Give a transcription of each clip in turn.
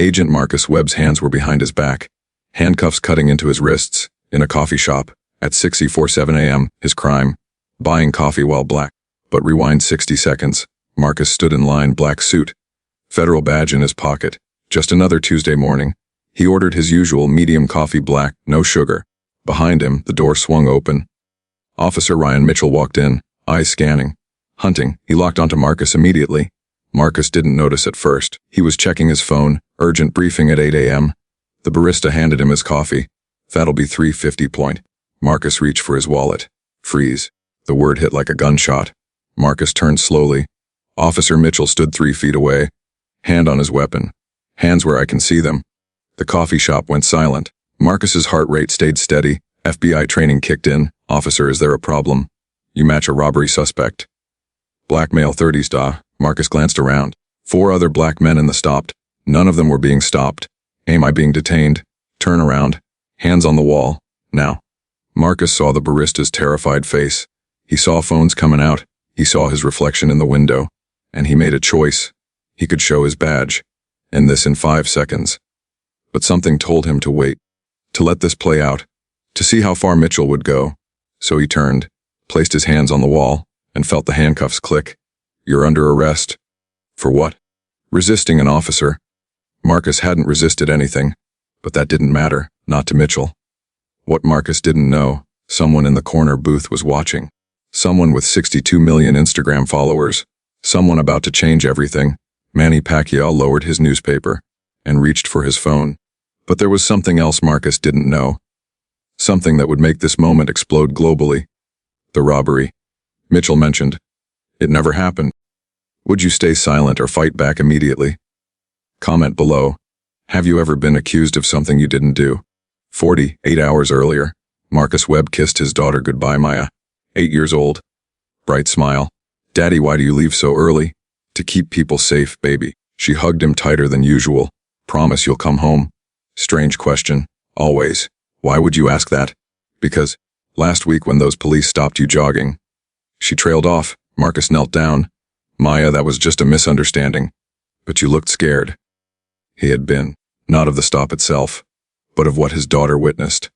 Agent Marcus Webb's hands were behind his back, handcuffs cutting into his wrists, in a coffee shop, at 6:47 a.m., his crime, buying coffee while black. But rewind 60 seconds, Marcus stood in line, black suit, federal badge in his pocket. Just another Tuesday morning. He ordered his usual medium coffee black, no sugar. Behind him, the door swung open. Officer Ryan Mitchell walked in, eyes scanning. Hunting, he locked onto Marcus immediately. Marcus didn't notice at first. He was checking his phone, urgent briefing at 8 a.m. The barista handed him his coffee. That'll be $3.50 point. Marcus reached for his wallet. Freeze. The word hit like a gunshot. Marcus turned slowly. Officer Mitchell stood 3 feet away, hand on his weapon. Hands where I can see them. The coffee shop went silent. Marcus's heart rate stayed steady. FBI training kicked in. Officer, is there a problem? You match a robbery suspect. Black male 30s, da. Marcus glanced around. 4 other black men in the stopped. None of them were being stopped. Am I being detained? Turn around. Hands on the wall. Now. Marcus saw the barista's terrified face. He saw phones coming out. He saw his reflection in the window. And he made a choice. He could show his badge. And this in 5 seconds. But something told him to wait. To let this play out. To see how far Mitchell would go. So he turned, placed his hands on the wall, and felt the handcuffs click. You're under arrest. For what? Resisting an officer. Marcus hadn't resisted anything, but that didn't matter, not to Mitchell. What Marcus didn't know, someone in the corner booth was watching. Someone with 62 million Instagram followers. Someone about to change everything. Manny Pacquiao lowered his newspaper and reached for his phone. But there was something else Marcus didn't know. Something that would make this moment explode globally. The robbery. Mitchell mentioned. It never happened. Would you stay silent or fight back immediately? Comment below. Have you ever been accused of something you didn't do? 48 hours earlier, Marcus Webb kissed his daughter goodbye, Maya. 8 years old. Bright smile. Daddy, why do you leave so early? To keep people safe, baby. She hugged him tighter than usual. Promise you'll come home. Strange question. Always. Why would you ask that? Because last week when those police stopped you jogging. She trailed off. Marcus knelt down. Maya, that was just a misunderstanding. But you looked scared. He had been. Not of the stop itself, but of what his daughter witnessed.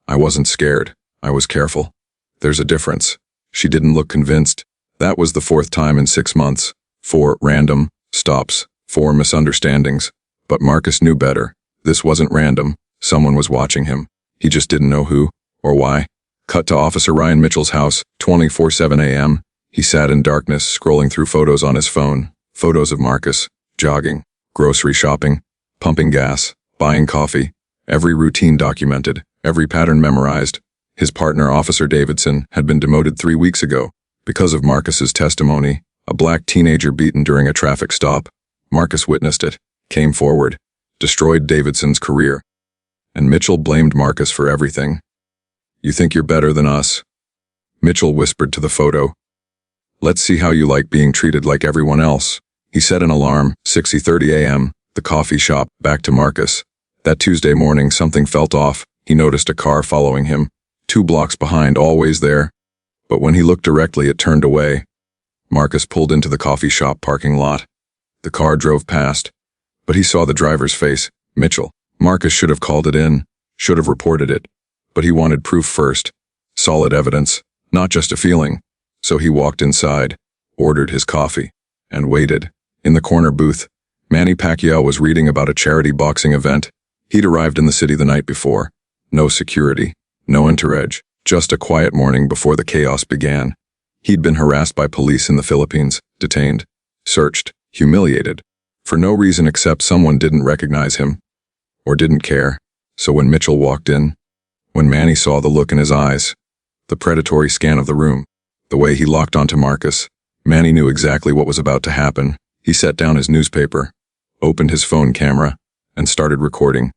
I wasn't scared. I was careful. There's a difference. She didn't look convinced. That was the 4th time in 6 months. 4 random stops. 4 misunderstandings. But Marcus knew better. This wasn't random. Someone was watching him. He just didn't know who or why. Cut to Officer Ryan Mitchell's house, 24:07 a.m. He sat in darkness, scrolling through photos on his phone. Photos of Marcus, jogging, grocery shopping, pumping gas, buying coffee. Every routine documented, every pattern memorized. His partner, Officer Davidson, had been demoted 3 weeks ago because of Marcus's testimony. A black teenager beaten during a traffic stop. Marcus witnessed it, came forward, destroyed Davidson's career. And Mitchell blamed Marcus for everything. You think you're better than us? Mitchell whispered to the photo. Let's see how you like being treated like everyone else. He set an alarm, 6:30 a.m., the coffee shop, back to Marcus. That Tuesday morning, something felt off. He noticed a car following him, 2 blocks behind, always there. But when he looked directly, it turned away. Marcus pulled into the coffee shop parking lot. The car drove past, but he saw the driver's face, Mitchell. Marcus should have called it in, should have reported it. But he wanted proof first. Solid evidence, not just a feeling. So he walked inside, ordered his coffee, and waited. In the corner booth, Manny Pacquiao was reading about a charity boxing event. He'd arrived in the city the night before. No security, no entourage, just a quiet morning before the chaos began. He'd been harassed by police in the Philippines, detained, searched, humiliated, for no reason except someone didn't recognize him, or didn't care. So when Mitchell walked in, when Manny saw the look in his eyes, the predatory scan of the room, the way he locked onto Marcus, Manny knew exactly what was about to happen. He set down his newspaper, opened his phone camera, and started recording.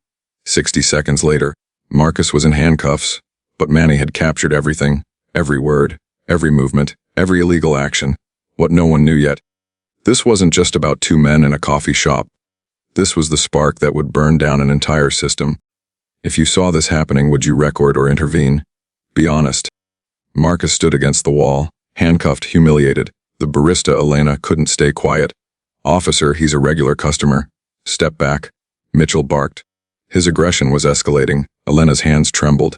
60 seconds later, Marcus was in handcuffs, but Manny had captured everything, every word, every movement, every illegal action, what no one knew yet. This wasn't just about 2 men in a coffee shop. This was the spark that would burn down an entire system. If you saw this happening, would you record or intervene? Be honest. Marcus stood against the wall, handcuffed, humiliated. The barista, Elena, couldn't stay quiet. Officer, he's a regular customer. Step back. Mitchell barked. His aggression was escalating. Elena's hands trembled.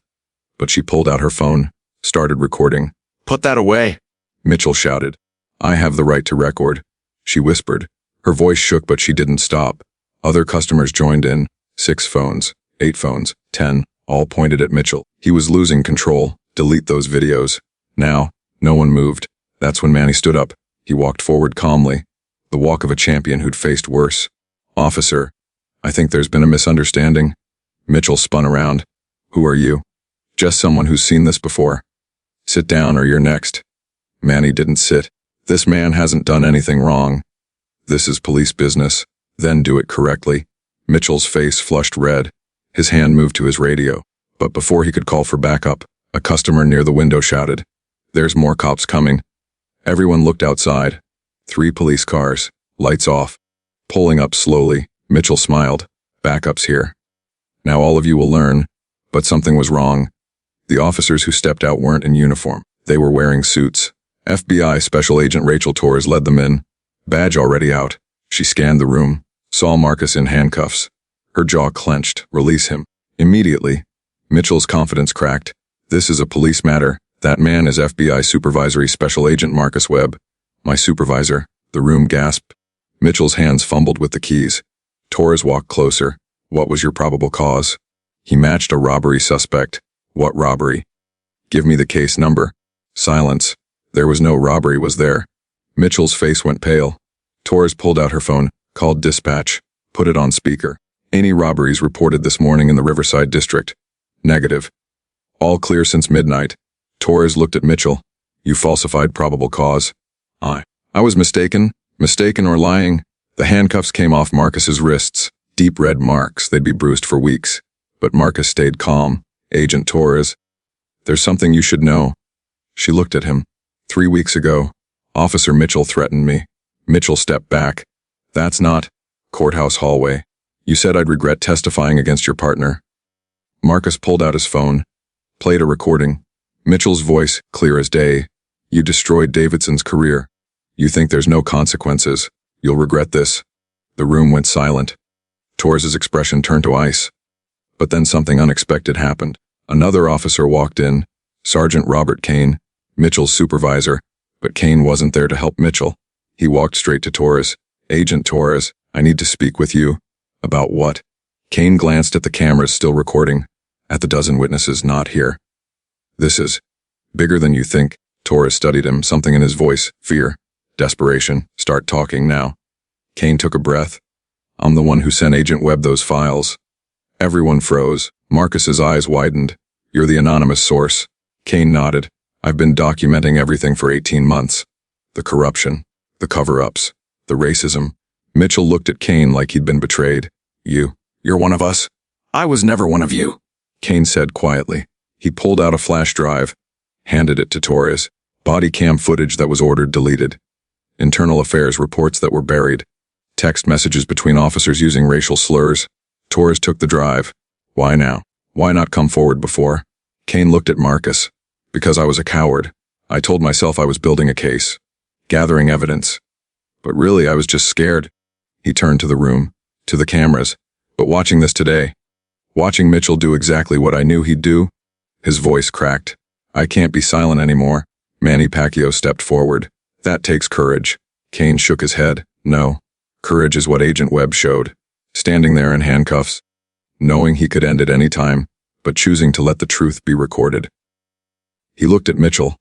But she pulled out her phone, started recording. "Put that away!" Mitchell shouted. "I have the right to record," she whispered. Her voice shook, but she didn't stop. Other customers joined in. 6 phones, 8 phones, 10, all pointed at Mitchell. He was losing control. Delete those videos. Now, no one moved. That's when Manny stood up. He walked forward calmly, the walk of a champion who'd faced worse. "Officer, I think there's been a misunderstanding." Mitchell spun around. "Who are you?" "Just someone who's seen this before." "Sit down or you're next." Manny didn't sit. "This man hasn't done anything wrong. This is police business. Then do it correctly." Mitchell's face flushed red. His hand moved to his radio. But before he could call for backup, a customer near the window shouted, "There's more cops coming." Everyone looked outside. 3 police cars, lights off, pulling up slowly. Mitchell smiled. "Backup's here. Now all of you will learn." But something was wrong. The officers who stepped out weren't in uniform. They were wearing suits. FBI Special Agent Rachel Torres led them in. Badge already out. She scanned the room, saw Marcus in handcuffs. Her jaw clenched. "Release him." Immediately. Mitchell's confidence cracked. "This is a police matter. That man is FBI Supervisory Special Agent Marcus Webb." "My supervisor." The room gasped. Mitchell's hands fumbled with the keys. Torres walked closer. "What was your probable cause?" He matched a robbery suspect. "What robbery?" "Give me the case number." Silence. There was no robbery, was there? Mitchell's face went pale. Torres pulled out her phone, called dispatch, put it on speaker. "Any robberies reported this morning in the Riverside District?" "Negative." "All clear since midnight." Torres looked at Mitchell. "You falsified probable cause." I was mistaken or lying." The handcuffs came off Marcus's wrists, deep red marks. They'd be bruised for weeks. But Marcus stayed calm. "Agent Torres, there's something you should know." She looked at him. 3 weeks ago, Officer Mitchell threatened me." Mitchell stepped back. "That's not." Courthouse hallway. "You said I'd regret testifying against your partner." Marcus pulled out his phone, played a recording. Mitchell's voice, clear as day. "You destroyed Davidson's career. You think there's no consequences. You'll regret this." The room went silent. Torres's expression turned to ice. But then something unexpected happened. Another officer walked in, Sergeant Robert Kane, Mitchell's supervisor, but Kane wasn't there to help Mitchell. He walked straight to Torres. "Agent Torres, I need to speak with you." "About what?" Kane glanced at the cameras still recording, at the dozen witnesses not here. "This is bigger than you think." Torres studied him, something in his voice, fear, desperation. "Start talking now." Kane took a breath. "I'm the one who sent Agent Webb those files." Everyone froze. Marcus's eyes widened. "You're the anonymous source." Kane nodded. "I've been documenting everything for 18 months. The corruption, the cover-ups, the racism." Mitchell looked at Kane like he'd been betrayed. You're one of us?" "I was never one of you," Kane said quietly. He pulled out a flash drive, handed it to Torres. Body cam footage that was ordered deleted. Internal affairs reports that were buried. Text messages between officers using racial slurs. Torres took the drive. "Why now? Why not come forward before?" Kane looked at Marcus. "Because I was a coward. I told myself I was building a case, gathering evidence. But really I was just scared." He turned to the room, to the cameras. "But watching this today, watching Mitchell do exactly what I knew he'd do," his voice cracked. "I can't be silent anymore." Manny Pacquiao stepped forward. "That takes courage." Kane shook his head. "No. Courage is what Agent Webb showed. Standing there in handcuffs, knowing he could end at any time, but choosing to let the truth be recorded." He looked at Mitchell.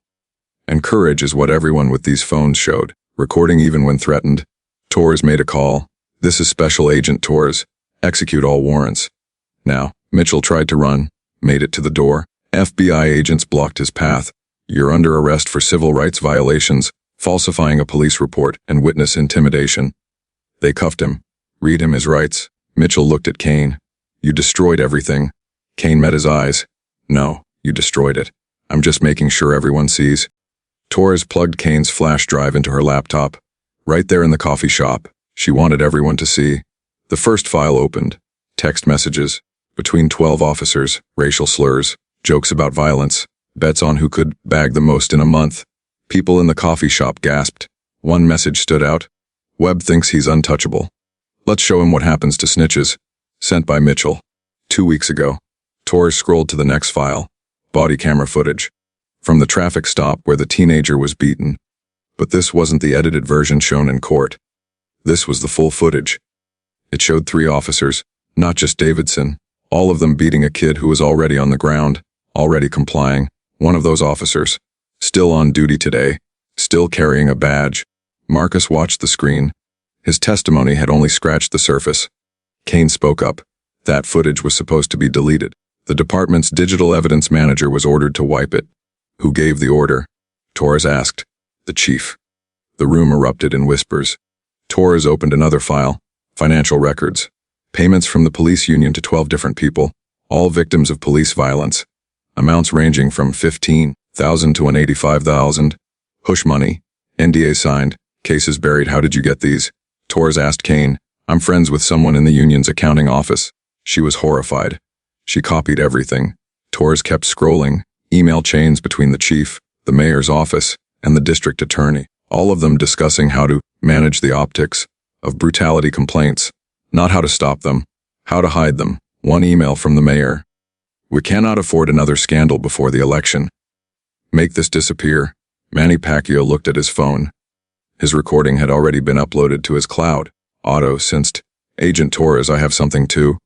"And courage is what everyone with these phones showed, recording even when threatened." Torres made a call. "This is Special Agent Torres. Execute all warrants." Now, Mitchell tried to run, made it to the door. FBI agents blocked his path. "You're under arrest for civil rights violations, falsifying a police report, and witness intimidation." They cuffed him. "Read him his rights." Mitchell looked at Kane. "You destroyed everything." Kane met his eyes. "No, you destroyed it. I'm just making sure everyone sees." Torres plugged Kane's flash drive into her laptop. Right there in the coffee shop, she wanted everyone to see. The first file opened. Text messages. Between 12 officers, racial slurs, jokes about violence, bets on who could bag the most in a month. People in the coffee shop gasped. One message stood out. "Webb thinks he's untouchable. Let's show him what happens to snitches." Sent by Mitchell. 2 weeks ago. Torres scrolled to the next file. Body camera footage. From the traffic stop where the teenager was beaten. But this wasn't the edited version shown in court. This was the full footage. It showed 3 officers, not just Davidson, all of them beating a kid who was already on the ground, already complying. One of those officers, still on duty today, still carrying a badge. Marcus watched the screen. His testimony had only scratched the surface. Kane spoke up. That footage was supposed to be deleted. The department's digital evidence manager was ordered to wipe it. Who gave the order? Torres asked. The chief. The room erupted in whispers. Torres opened another file. Financial records. Payments from the police union to 12 different people, all victims of police violence. Amounts ranging from $15,000 to $85,000. Hush money. NDA signed. Cases buried. How did you get these? Torres asked Kane. I'm friends with someone in the union's accounting office. She was horrified. She copied everything. Torres kept scrolling. Email chains between the chief, the mayor's office, and the district attorney. All of them discussing how to manage the optics of brutality complaints. Not how to stop them. How to hide them. One email from the mayor. We cannot afford another scandal before the election. Make this disappear. Manny Pacquiao looked at his phone. His recording had already been uploaded to his cloud. Auto-synced. Agent Torres, I have something too.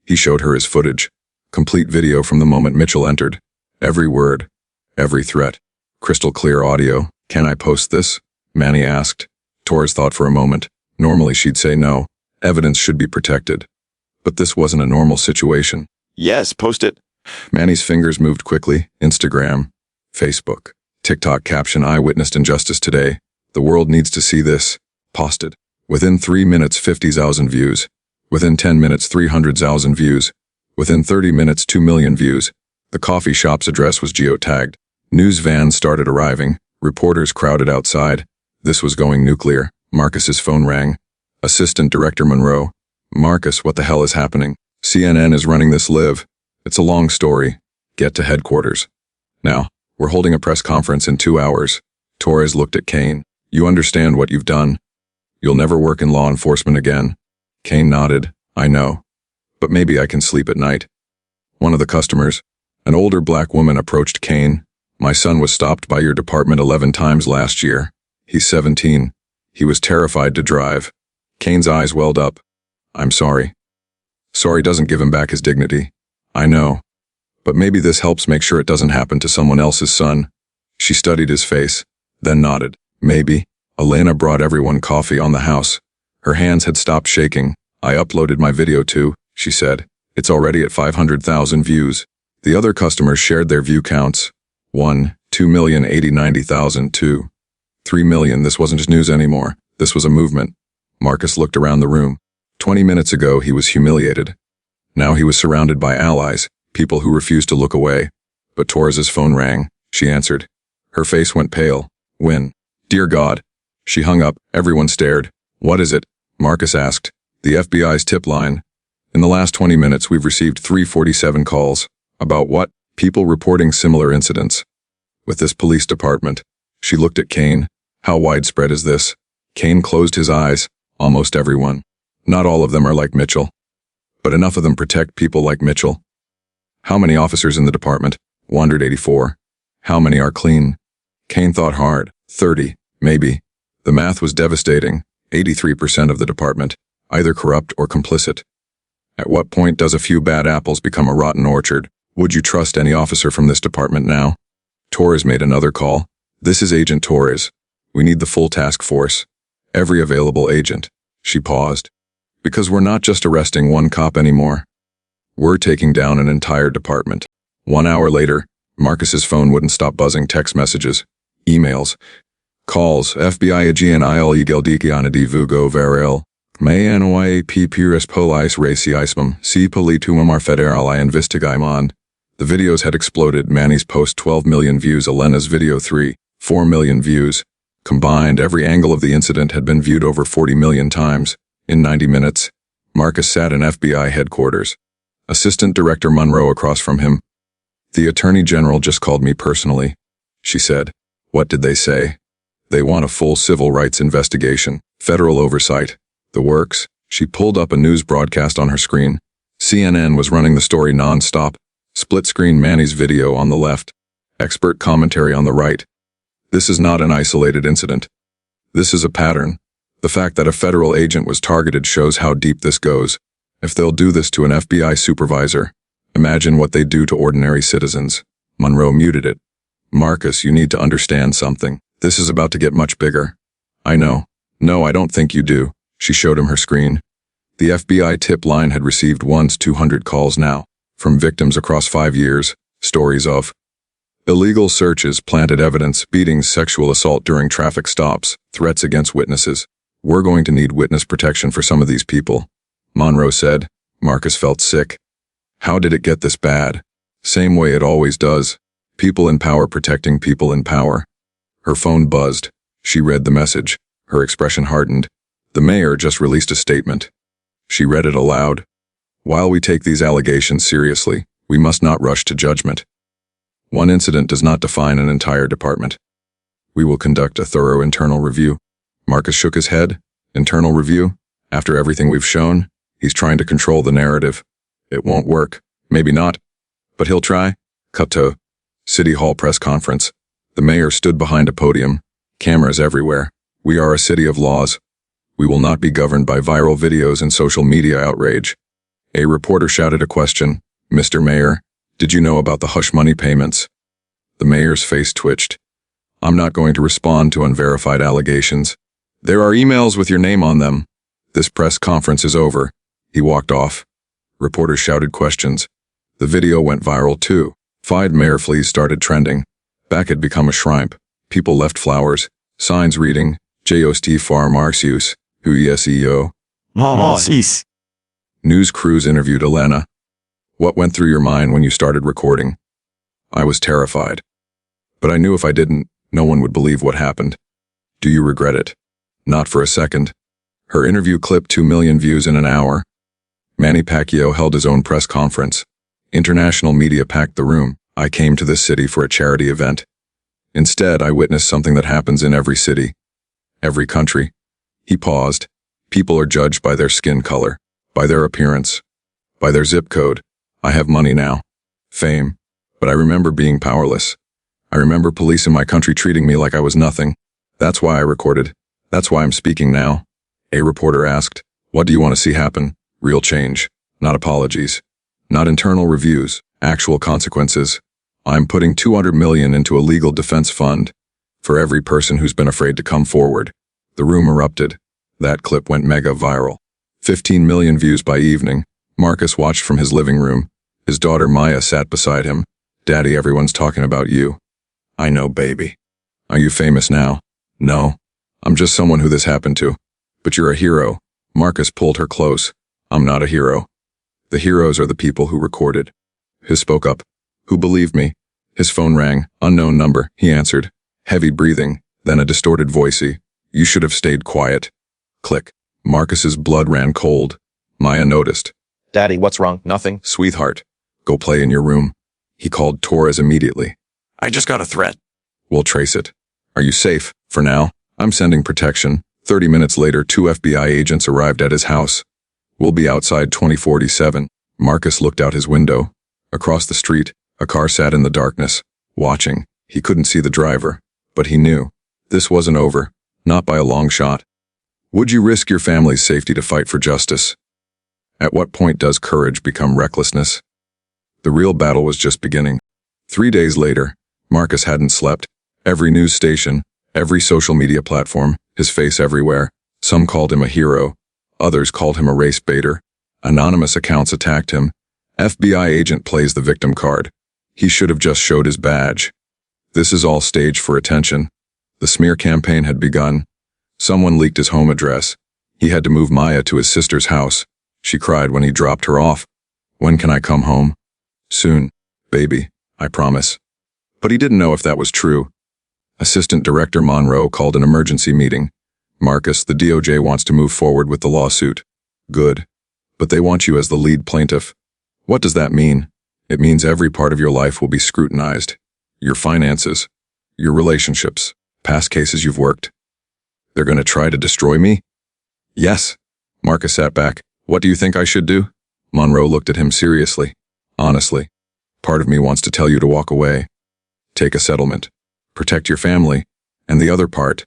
He showed her his footage. Complete video from the moment Mitchell entered. Every word. Every threat. Crystal clear audio. Can I post this? Manny asked. Torres thought for a moment. Normally she'd say no. Evidence should be protected. But this wasn't a normal situation. Yes, post it. Manny's fingers moved quickly. Instagram. Facebook. TikTok caption, I witnessed injustice today. The world needs to see this. Posted. Within 3 minutes, 50,000 views. Within 10 minutes, 300,000 views. Within 30 minutes, 2 million views. The coffee shop's address was geotagged. News vans started arriving. Reporters crowded outside. This was going nuclear. Marcus's phone rang. Assistant Director Monroe. Marcus, what the hell is happening? CNN is running this live. It's a long story. Get to headquarters. Now, we're holding a press conference in 2 hours. Torres looked at Kane. You understand what you've done? You'll never work in law enforcement again. Kane nodded. I know. But maybe I can sleep at night. One of the customers, an older black woman, approached Kane. My son was stopped by your department 11 times last year. He's 17. He was terrified to drive. Kane's eyes welled up. I'm sorry. Sorry doesn't give him back his dignity. I know. But maybe this helps make sure it doesn't happen to someone else's son. She studied his face, then nodded. Maybe. Elena brought everyone coffee on the house. Her hands had stopped shaking. I uploaded my video too, she said. It's already at 500,000 views. The other customers shared their view counts. 1, 2,080,90,000, 2, 3 million. This wasn't just news anymore. This was a movement. Marcus looked around the room. 20 minutes ago, he was humiliated. Now he was surrounded by allies, people who refused to look away. But Torres's phone rang. She answered. Her face went pale. When? Dear God. She hung up. Everyone stared. What is it? Marcus asked. The FBI's tip line. In the last 20 minutes, we've received 347 calls. About what? People reporting similar incidents. With this police department. She looked at Kane. How widespread is this? Kane closed his eyes. Almost everyone. Not all of them are like Mitchell. But enough of them protect people like Mitchell. How many officers in the department? 184. How many are clean? Kane thought hard. 30, maybe. The math was devastating. 83% of the department, either corrupt or complicit. At what point does a few bad apples become a rotten orchard? Would you trust any officer from this department now? Torres made another call. This is Agent Torres. We need the full task force. Every available agent. She paused. Because we're not just arresting one cop anymore. We're taking down an entire department. 1 hour later, Marcus's phone wouldn't stop buzzing. Text messages, emails, calls. FBI agent il igeldiki di vugo veril. May NYAP pures police racism. Si politumar federal I investigimon. The videos had exploded. Manny's post 12 million views. Elena's video 4 million views. Combined, every angle of the incident had been viewed over 40 million times. In 90 minutes, Marcus sat in FBI headquarters. Assistant Director Monroe across from him. The Attorney General just called me personally, she said. What did they say? They want a full civil rights investigation, federal oversight. The works. She pulled up a news broadcast on her screen. CNN was running the story non-stop. Split-screen Manny's video on the left. Expert commentary on the right. This is not an isolated incident. This is a pattern. The fact that a federal agent was targeted shows how deep this goes. If they'll do this to an FBI supervisor, imagine what they'd do to ordinary citizens. Monroe muted it. Marcus, you need to understand something. This is about to get much bigger. I know. No, I don't think you do. She showed him her screen. The FBI tip line had received 200 calls now, from victims across 5 years, stories of illegal searches, planted evidence, beatings, sexual assault during traffic stops, threats against witnesses. We're going to need witness protection for some of these people, Monroe said. Marcus felt sick. How did it get this bad? Same way it always does. People in power protecting people in power. Her phone buzzed. She read the message. Her expression hardened. The mayor just released a statement. She read it aloud. While we take these allegations seriously, we must not rush to judgment. One incident does not define an entire department. We will conduct a thorough internal review. Marcus shook his head. Internal review? After everything we've shown, he's trying to control the narrative. It won't work. Maybe not. But he'll try. Cut to City Hall press conference. The mayor stood behind a podium. Cameras everywhere. We are a city of laws. We will not be governed by viral videos and social media outrage. A reporter shouted a question. Mr. Mayor, did you know about the hush money payments? The mayor's face twitched. I'm not going to respond to unverified allegations. There are emails with your name on them. This press conference is over. He walked off. Reporters shouted questions. The video went viral too. Fied Mayor Fleas started trending. Back had become a shrine. People left flowers, signs reading, Jost far Marcius, who SEO. News crews interviewed Elena. What went through your mind when you started recording? I was terrified. But I knew if I didn't, no one would believe what happened. Do you regret it? Not for a second. Her interview clipped 2 million views in an hour. Manny Pacquiao held his own press conference. International media packed the room. I came to this city for a charity event. Instead, I witnessed something that happens in every city, every country. He paused. People are judged by their skin color, by their appearance, by their zip code. I have money now, fame, but I remember being powerless. I remember police in my country treating me like I was nothing. That's why I recorded. That's why I'm speaking now. A reporter asked, what do you want to see happen? Real change, not apologies, not internal reviews, actual consequences. I'm putting $200 million into a legal defense fund for every person who's been afraid to come forward. The room erupted. That clip went mega viral. 15 million views by evening. Marcus watched from his living room. His daughter Maya sat beside him. Daddy, everyone's talking about you. I know, baby. Are you famous now? No. I'm just someone who this happened to. But you're a hero. Marcus pulled her close. I'm not a hero. The heroes are the people who recorded. He spoke up. Who believed me? His phone rang. Unknown number, he answered. Heavy breathing, then a distorted voicey. You should have stayed quiet. Click. Marcus's blood ran cold. Maya noticed. Daddy, what's wrong? Nothing. Sweetheart, go play in your room. He called Torres immediately. I just got a threat. We'll trace it. Are you safe? For now, I'm sending protection. 30 minutes later, 2 FBI agents arrived at his house. We'll be outside 2047. Marcus looked out his window. Across the street, a car sat in the darkness, watching. He couldn't see the driver, but he knew. This wasn't over, not by a long shot. Would you risk your family's safety to fight for justice? At what point does courage become recklessness? The real battle was just beginning. 3 days later, Marcus hadn't slept. Every news station, every social media platform, his face everywhere. Some called him a hero. Others called him a race baiter. Anonymous accounts attacked him. FBI agent plays the victim card. He should have just showed his badge. This is all staged for attention. The smear campaign had begun. Someone leaked his home address. He had to move Maya to his sister's house. She cried when he dropped her off. When can I come home? Soon, baby, I promise. But he didn't know if that was true. Assistant Director Monroe called an emergency meeting. Marcus, the DOJ wants to move forward with the lawsuit. Good. But they want you as the lead plaintiff. What does that mean? It means every part of your life will be scrutinized. Your finances, your relationships, past cases you've worked. They're going to try to destroy me? Yes. Marcus sat back. What do you think I should do? Monroe looked at him seriously. Honestly, part of me wants to tell you to walk away. Take a settlement. Protect your family. And the other part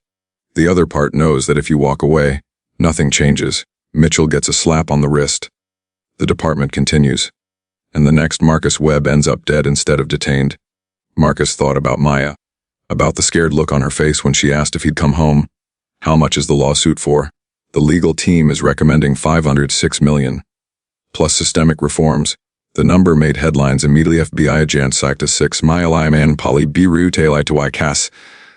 knows that if you walk away, nothing changes. Mitchell gets a slap on the wrist. The department continues. And the next Marcus Webb ends up dead instead of detained. Marcus thought about Maya, about the scared look on her face when she asked if he'd come home. How much is the lawsuit for? The legal team is recommending $506 million. Plus systemic reforms. The number made headlines immediately. FBI agent psyched a 6-mile man poly biru tailai to Icass.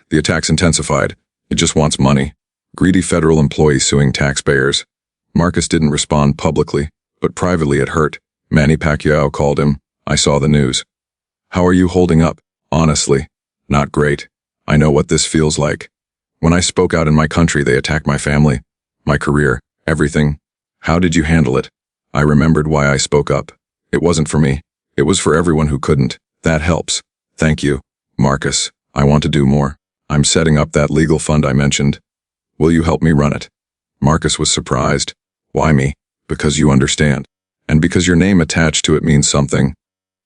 The attacks intensified. It just wants money. Greedy federal employee suing taxpayers. Marcus didn't respond publicly, but privately it hurt. Manny Pacquiao called him. I saw the news. How are you holding up? Honestly, not great. I know what this feels like. When I spoke out in my country, they attacked my family, my career, everything. How did you handle it? I remembered why I spoke up. It wasn't for me. It was for everyone who couldn't. That helps. Thank you, Marcus. I want to do more. I'm setting up that legal fund I mentioned. Will you help me run it? Marcus was surprised. Why me? Because you understand. And because your name attached to it means something.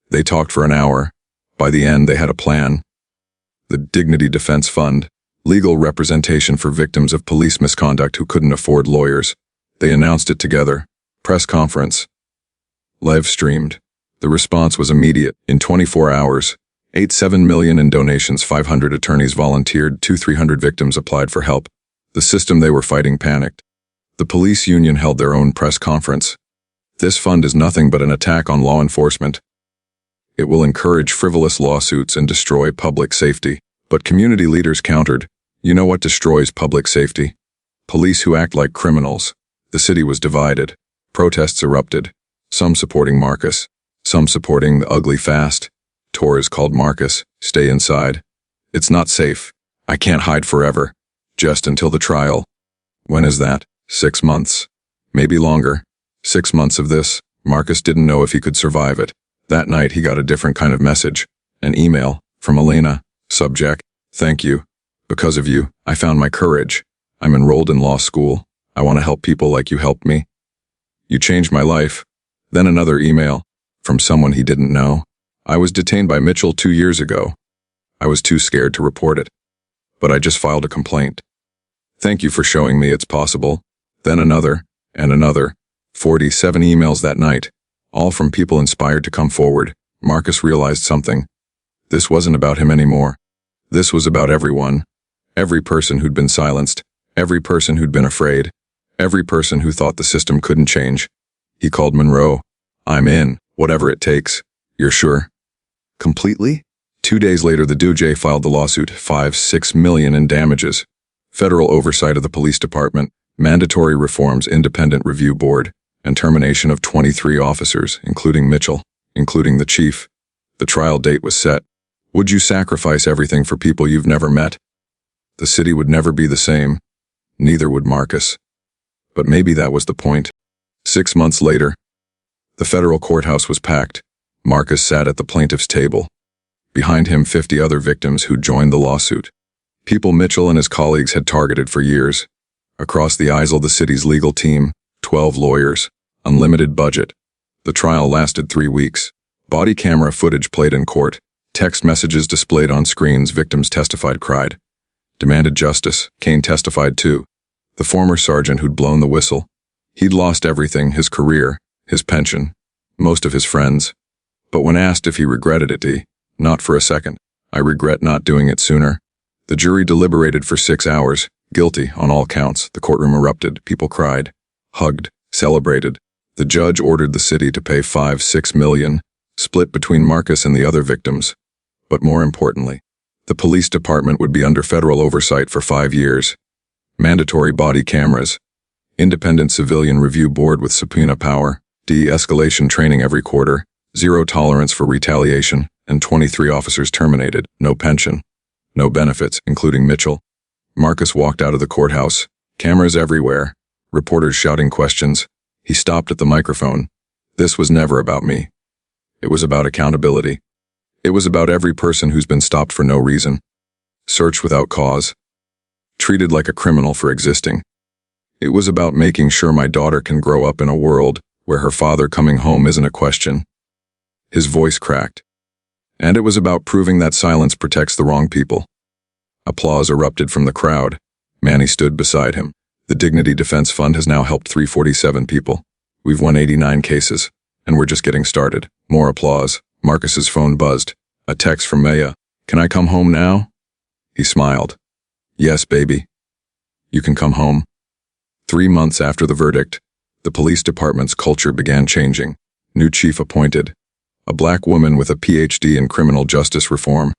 They talked for an hour. By the end, they had a plan. The Dignity Defense Fund. Legal representation for victims of police misconduct who couldn't afford lawyers. They announced it together. Press conference. Live streamed. The response was immediate. In 24 hours, 87 million in donations, 500 attorneys volunteered, 300 victims applied for help. The system they were fighting panicked. The police union held their own press conference. This fund is nothing but an attack on law enforcement. It will encourage frivolous lawsuits and destroy public safety. But community leaders countered. You know what destroys public safety? Police who act like criminals. The city was divided. Protests erupted. Some supporting Marcus. Some supporting the ugly fast. Torres called Marcus. Stay inside. It's not safe. I can't hide forever. Just until the trial. When is that? 6 months. Maybe longer. 6 months of this. Marcus didn't know if he could survive it. That night he got a different kind of message. An email. From Elena. Subject. Thank you. Because of you, I found my courage. I'm enrolled in law school. I want to help people like you helped me. You changed my life. Then another email. From someone he didn't know. I was detained by Mitchell 2 years ago. I was too scared to report it. But I just filed a complaint. Thank you for showing me it's possible. Then another, and another. 47 emails that night. All from people inspired to come forward. Marcus realized something. This wasn't about him anymore. This was about everyone. Every person who'd been silenced. Every person who'd been afraid. Every person who thought the system couldn't change. He called Monroe. I'm in, whatever it takes. You're sure? Completely? 2 days later, the DOJ filed the lawsuit, $5-6 million in damages. Federal oversight of the police department, mandatory reforms, independent review board, and termination of 23 officers, including Mitchell, including the chief. The trial date was set. Would you sacrifice everything for people you've never met? The city would never be the same. Neither would Marcus. But maybe that was the point. 6 months later, the federal courthouse was packed. Marcus sat at the plaintiff's table. Behind him, 50 other victims who'd joined the lawsuit. People Mitchell and his colleagues had targeted for years. Across the aisle, the city's legal team, 12 lawyers, unlimited budget. The trial lasted 3 weeks. Body camera footage played in court. Text messages displayed on screens. Victims testified, cried. Demanded justice. Kane testified too. The former sergeant who'd blown the whistle. He'd lost everything, his career, his pension, most of his friends. But when asked if he regretted it, not for a second. I regret not doing it sooner. The jury deliberated for 6 hours. Guilty on all counts. The courtroom erupted. People cried, hugged, celebrated. The judge ordered the city to pay $5-6 million, split between Marcus and the other victims. But more importantly, the police department would be under federal oversight for 5 years. Mandatory body cameras. Independent civilian review board with subpoena power. De-escalation training every quarter. Zero tolerance for retaliation. And 23 officers terminated. No pension. No benefits, including Mitchell. Marcus walked out of the courthouse. Cameras everywhere. Reporters shouting questions. He stopped at the microphone. This was never about me. It was about accountability. It was about every person who's been stopped for no reason. Searched without cause. Treated like a criminal for existing. It was about making sure my daughter can grow up in a world where her father coming home isn't a question. His voice cracked. And it was about proving that silence protects the wrong people. Applause erupted from the crowd. Manny stood beside him. The Dignity Defense Fund has now helped 347 people. We've won 89 cases, and we're just getting started. More applause. Marcus's phone buzzed. A text from Maya. Can I come home now? He smiled. Yes, baby. You can come home. 3 months after the verdict, the police department's culture began changing. New chief appointed. A black woman with a PhD in criminal justice reform.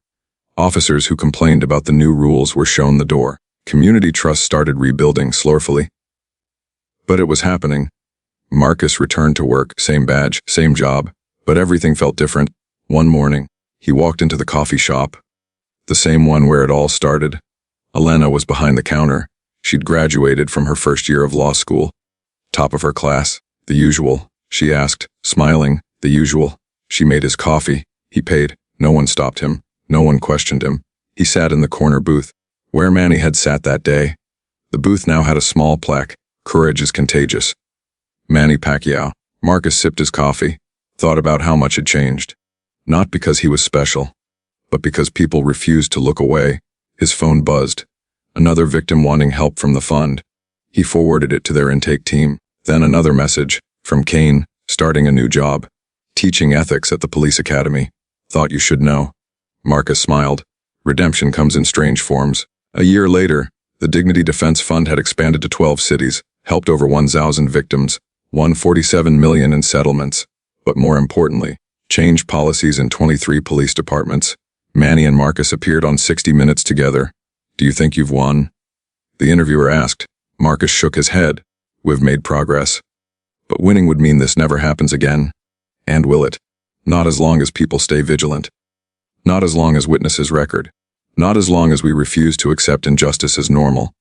Officers who complained about the new rules were shown the door. Community trust started rebuilding slowly. But it was happening. Marcus returned to work, same badge, same job, but everything felt different. One morning, he walked into the coffee shop. The same one where it all started. Elena was behind the counter. She'd graduated from her first year of law school. Top of her class. The usual, she asked, smiling. The usual. She made his coffee. He paid. No one stopped him. No one questioned him. He sat in the corner booth, where Manny had sat that day. The booth now had a small plaque. Courage is contagious. Manny Pacquiao. Marcus sipped his coffee, thought about how much had changed. Not because he was special, but because people refused to look away. His phone buzzed. Another victim wanting help from the fund. He forwarded it to their intake team. Then another message, from Kane, starting a new job. Teaching ethics at the police academy. Thought you should know. Marcus smiled. Redemption comes in strange forms. A year later, the Dignity Defense Fund had expanded to 12 cities, helped over 1,000 victims, won $47 million in settlements. But more importantly, changed policies in 23 police departments. Manny and Marcus appeared on 60 Minutes together. Do you think you've won? The interviewer asked. Marcus shook his head. We've made progress. But winning would mean this never happens again. And will it? Not as long as people stay vigilant. Not as long as witnesses record. Not as long as we refuse to accept injustice as normal.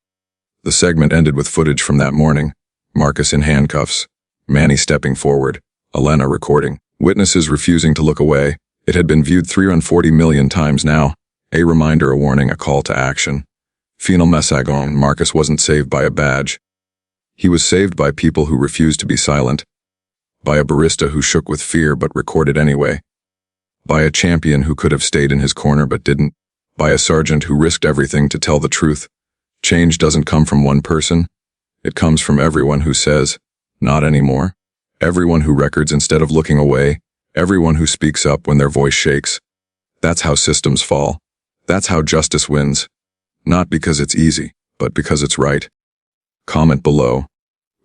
The segment ended with footage from that morning. Marcus in handcuffs. Manny stepping forward. Elena recording. Witnesses refusing to look away. It had been viewed 340 million times now. A reminder, a warning, a call to action. Final message. Marcus wasn't saved by a badge. He was saved by people who refused to be silent. By a barista who shook with fear but recorded anyway. By a champion who could have stayed in his corner but didn't. By a sergeant who risked everything to tell the truth. Change doesn't come from one person. It comes from everyone who says, not anymore. Everyone who records instead of looking away. Everyone who speaks up when their voice shakes. That's how systems fall. That's how justice wins. Not because it's easy, but because it's right. Comment below.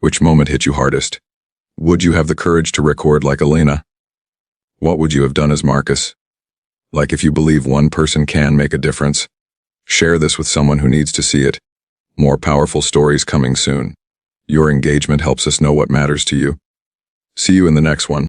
Which moment hit you hardest? Would you have the courage to record like Elena? What would you have done as Marcus? Like if you believe one person can make a difference. Share this with someone who needs to see it. More powerful stories coming soon. Your engagement helps us know what matters to you. See you in the next one.